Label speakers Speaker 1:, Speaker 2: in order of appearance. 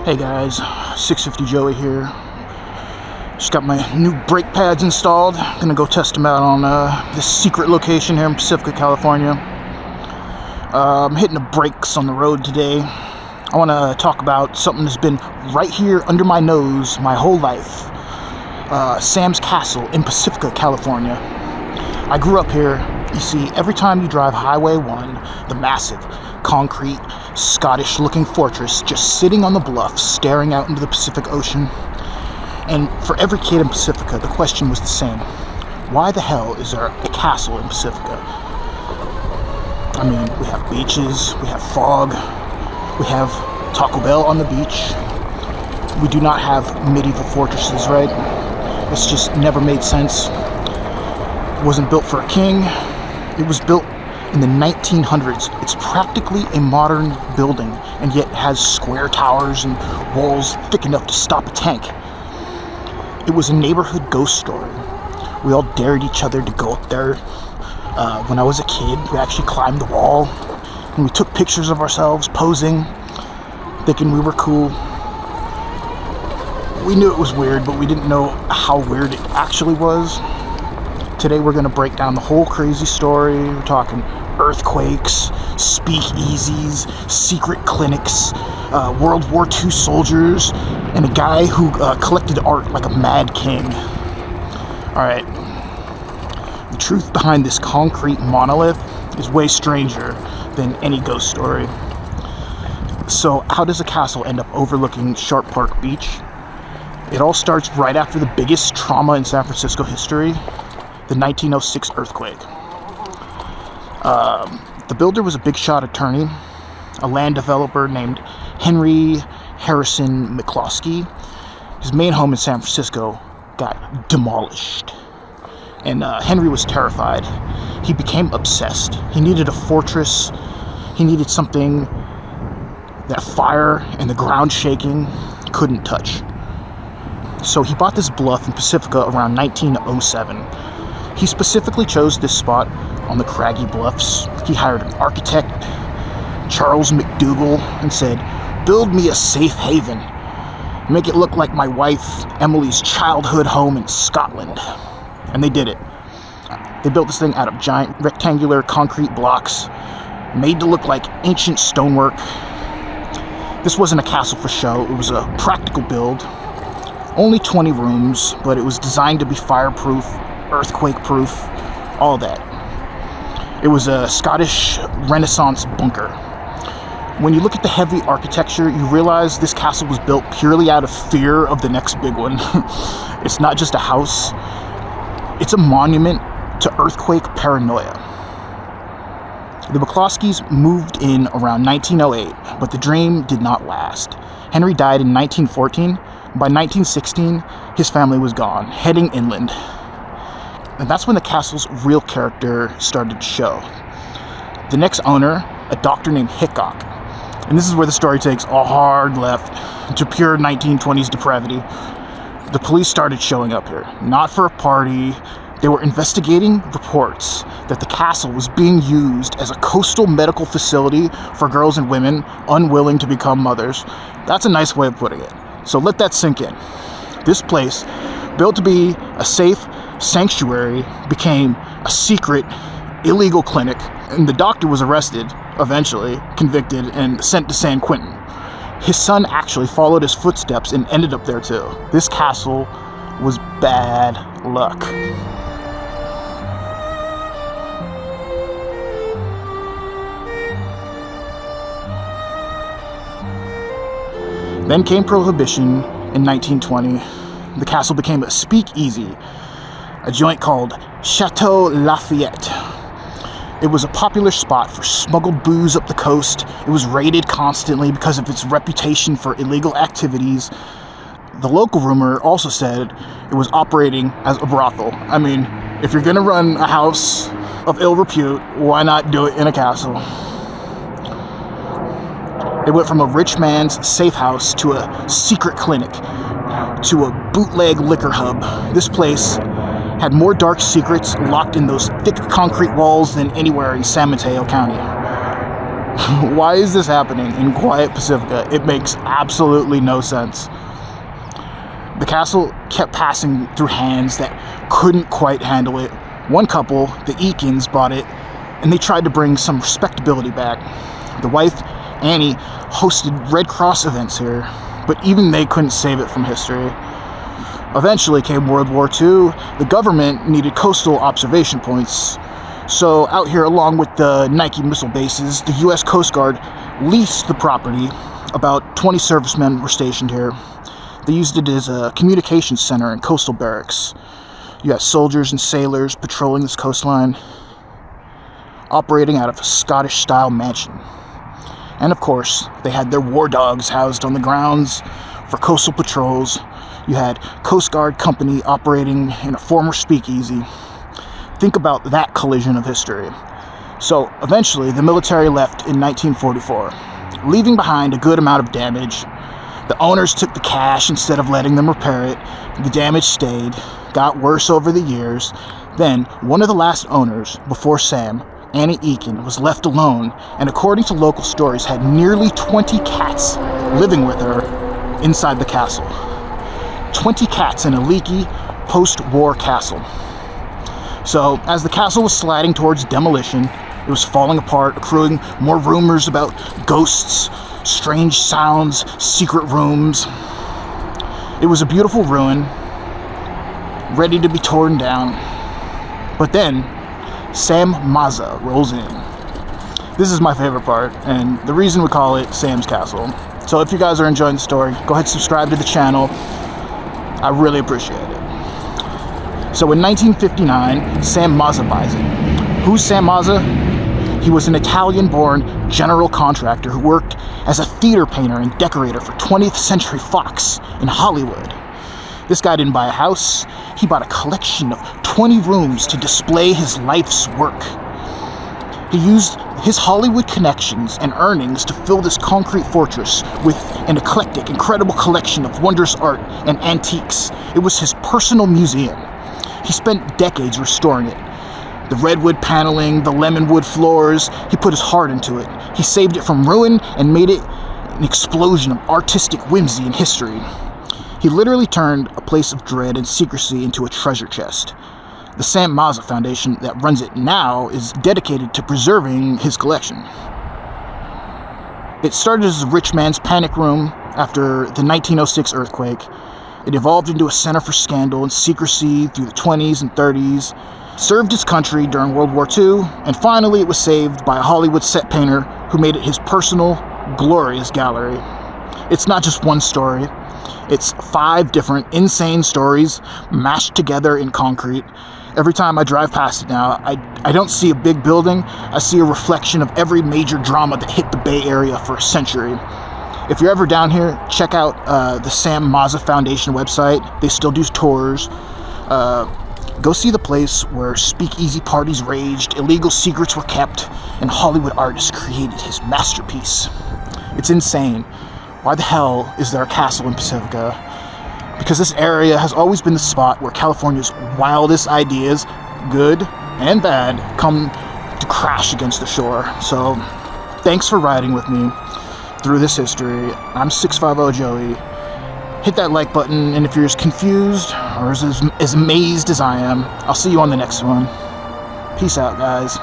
Speaker 1: Hey guys, 650 Joey here. Just got my new brake pads installed. Gonna go test them out on this secret location here in Pacifica, California. I'm hitting the brakes on the road today. I want to talk about something that's been right here under my nose my whole life. Sam's Castle in Pacifica, California. I grew up here. You see, every time you drive Highway 1, the massive, concrete, Scottish-looking fortress just sitting on the bluff, staring out into the Pacific Ocean. And for every kid in Pacifica, the question was the same. Why the hell is there a castle in Pacifica? I mean, we have beaches, we have fog, we have Taco Bell on the beach. We do not have medieval fortresses, right? It's just never made sense. It wasn't built for a king. It was built in the 1900s. It's practically a modern building, and yet has square towers and walls thick enough to stop a tank. It was a neighborhood ghost story. We all dared each other to go up there. When I was a kid, we actually climbed the wall, and we took pictures of ourselves posing, thinking we were cool. We knew it was weird, but we didn't know how weird it actually was. Today we're going to break down the whole crazy story. We're talking earthquakes, speakeasies, secret clinics, World War II soldiers, and a guy who collected art like a mad king. Alright, the truth behind this concrete monolith is way stranger than any ghost story. So how does a castle end up overlooking Sharp Park Beach? It all starts right after the biggest trauma in San Francisco history, the 1906 earthquake. The builder was a big shot attorney, a land developer named Henry Harrison McCloskey. His main home in San Francisco got demolished, and Henry was terrified. He became obsessed. He needed a fortress. He needed something that fire and the ground shaking couldn't touch. So he bought this bluff in Pacifica around 1907. He specifically chose this spot on the craggy bluffs. He hired an architect, Charles McDougall, and said, "Build me a safe haven. Make it look like my wife Emily's childhood home in Scotland." And they did it. They built this thing out of giant rectangular concrete blocks, made to look like ancient stonework. This wasn't a castle for show. It was a practical build. Only 20 rooms, but it was designed to be fireproof, earthquake-proof, all that. It was a Scottish Renaissance bunker. When you look at the heavy architecture, you realize this castle was built purely out of fear of the next big one. It's not just a house. It's a monument to earthquake paranoia. The McCloskeys moved in around 1908, but the dream did not last. Henry died in 1914. By 1916, his family was gone, heading inland. And that's when the castle's real character started to show. The next owner, a doctor named Hickok, and this is where the story takes a hard left to pure 1920s depravity. The police started showing up here, not for a party. They were investigating reports that the castle was being used as a coastal medical facility for girls and women unwilling to become mothers. That's a nice way of putting it. So let that sink in. This place, built to be a safe sanctuary, became a secret, illegal clinic, and the doctor was arrested, eventually, convicted, and sent to San Quentin. His son actually followed his footsteps and ended up there too. This castle was bad luck. Then came Prohibition in 1920. The castle became a speakeasy, a joint called Chateau Lafayette. It was a popular spot for smuggled booze up the coast. It was raided constantly because of its reputation for illegal activities. The local rumor also said it was operating as a brothel. I mean, if you're gonna run a house of ill repute, why not do it in a castle? It went from a rich man's safe house to a secret clinic to a bootleg liquor hub. This place had more dark secrets locked in those thick concrete walls than anywhere in San Mateo County. Why is this happening in quiet Pacifica? It makes absolutely no sense. The castle kept passing through hands that couldn't quite handle it. One couple, the Eakins, bought it, and they tried to bring some respectability back. The wife, Annie, hosted Red Cross events here, but even they couldn't save it from history. Eventually came World War II. The government needed coastal observation points. So out here, along with the Nike missile bases, the U.S. Coast Guard leased the property. About 20 servicemen were stationed here. They used it as a communications center and coastal barracks. You got soldiers and sailors patrolling this coastline, operating out of a Scottish-style mansion. And of course, they had their war dogs housed on the grounds for coastal patrols. You had Coast Guard company operating in a former speakeasy. Think about that collision of history. So eventually, the military left in 1944, leaving behind a good amount of damage. The owners took the cash instead of letting them repair it. The damage stayed, got worse over the years. Then, one of the last owners, before Sam, Annie Eakin, was left alone, and according to local stories, had nearly 20 cats living with her inside the castle. 20 cats in a leaky, post-war castle. So, as the castle was sliding towards demolition, it was falling apart, accruing more rumors about ghosts, strange sounds, secret rooms. It was a beautiful ruin, ready to be torn down. But then, Sam Mazza rolls in. This is my favorite part, and the reason we call it Sam's Castle. So if you guys are enjoying the story, go ahead and subscribe to the channel. I really appreciate it. So in 1959, Sam Mazza buys it. Who's Sam Mazza? He was an Italian-born general contractor who worked as a theater painter and decorator for 20th Century Fox in Hollywood. This guy didn't buy a house. He bought a collection of 20 rooms to display his life's work. He used his Hollywood connections and earnings to fill this concrete fortress with an eclectic, incredible collection of wondrous art and antiques. It was his personal museum. He spent decades restoring it. The redwood paneling, the lemon wood floors, he put his heart into it. He saved it from ruin and made it an explosion of artistic whimsy and history. He literally turned a place of dread and secrecy into a treasure chest. The Sam Mazza Foundation that runs it now is dedicated to preserving his collection. It started as a rich man's panic room after the 1906 earthquake. It evolved into a center for scandal and secrecy through the 20s and 30s, served his country during World War II, and finally it was saved by a Hollywood set painter who made it his personal, glorious gallery. It's not just one story. It's 5 different insane stories mashed together in concrete. Every time I drive past it now, I don't see a big building. I see a reflection of every major drama that hit the Bay Area for a century. If you're ever down here, check out the Sam Mazza Foundation website. They still do tours. Go see the place where speakeasy parties raged, illegal secrets were kept, and Hollywood artists created his masterpiece. It's insane. Why the hell is there a castle in Pacifica? Because this area has always been the spot where California's wildest ideas, good and bad, come to crash against the shore. So, thanks for riding with me through this history. I'm 650 Joey. Hit that like button, and if you're as confused or as amazed as I am, I'll see you on the next one. Peace out, guys.